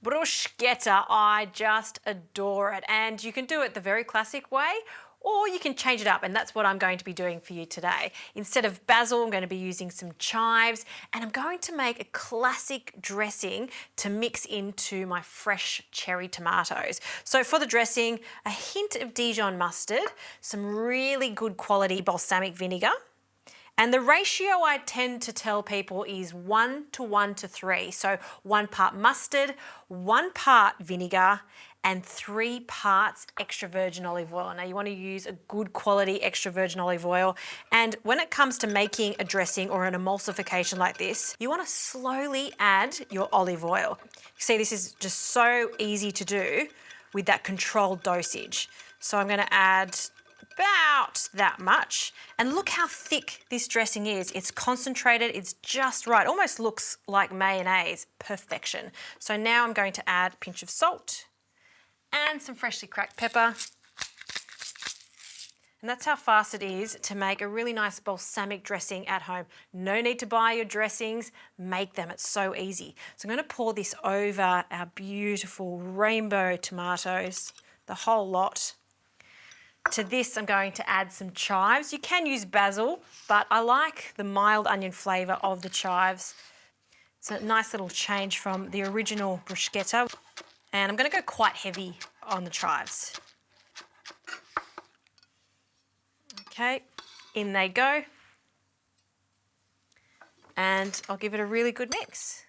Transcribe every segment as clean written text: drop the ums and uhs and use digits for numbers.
Bruschetta, I just adore it. And you can do it the very classic way, or you can change it up, and that's what I'm going to be doing for you today. Instead of basil, I'm going to be using some chives, and I'm going to make a classic dressing to mix into my fresh cherry tomatoes. So for the dressing, a hint of Dijon mustard, some really good quality balsamic vinegar, and the ratio I tend to tell people is 1 to 1 to 3. So 1 part mustard, 1 part vinegar, and 3 parts extra virgin olive oil. Now you want to use a good quality extra virgin olive oil. And when it comes to making a dressing or an emulsification like this, you want to slowly add your olive oil. See, this is just so easy to do with that controlled dosage. So I'm going to add about that much. And look how thick this dressing is. It's concentrated, it's just right. Almost looks like mayonnaise, perfection. So now I'm going to add a pinch of salt and some freshly cracked pepper. And that's how fast it is to make a really nice balsamic dressing at home. No need to buy your dressings, make them, it's so easy. So I'm going to pour this over our beautiful rainbow tomatoes, the whole lot. To this, I'm going to add some chives. You can use basil, but I like the mild onion flavour of the chives. It's a nice little change from the original bruschetta. And I'm going to go quite heavy on the chives. Okay, in they go. And I'll give it a really good mix.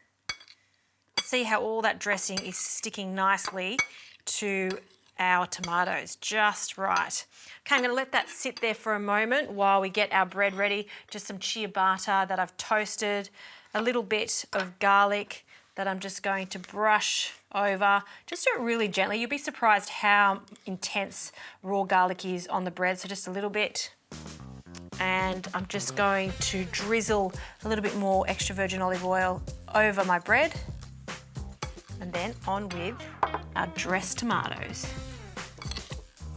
See how all that dressing is sticking nicely to our tomatoes, just right. Okay, I'm going to let that sit there for a moment while we get our bread ready. Just some ciabatta that I've toasted, a little bit of garlic that I'm just going to brush over. Just do it really gently. You'll be surprised how intense raw garlic is on the bread, so just a little bit. And I'm just going to drizzle a little bit more extra virgin olive oil over my bread. And then on with our dressed tomatoes.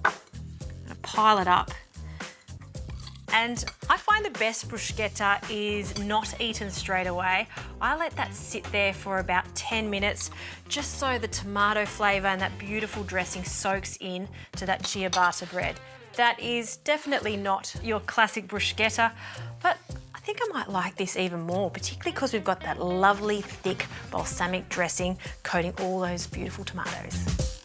I'm gonna pile it up. And I find the best bruschetta is not eaten straight away. I let that sit there for about 10 minutes, just so the tomato flavour and that beautiful dressing soaks in to that ciabatta bread. That is definitely not your classic bruschetta, but I think I might like this even more, particularly because we've got that lovely thick balsamic dressing coating all those beautiful tomatoes.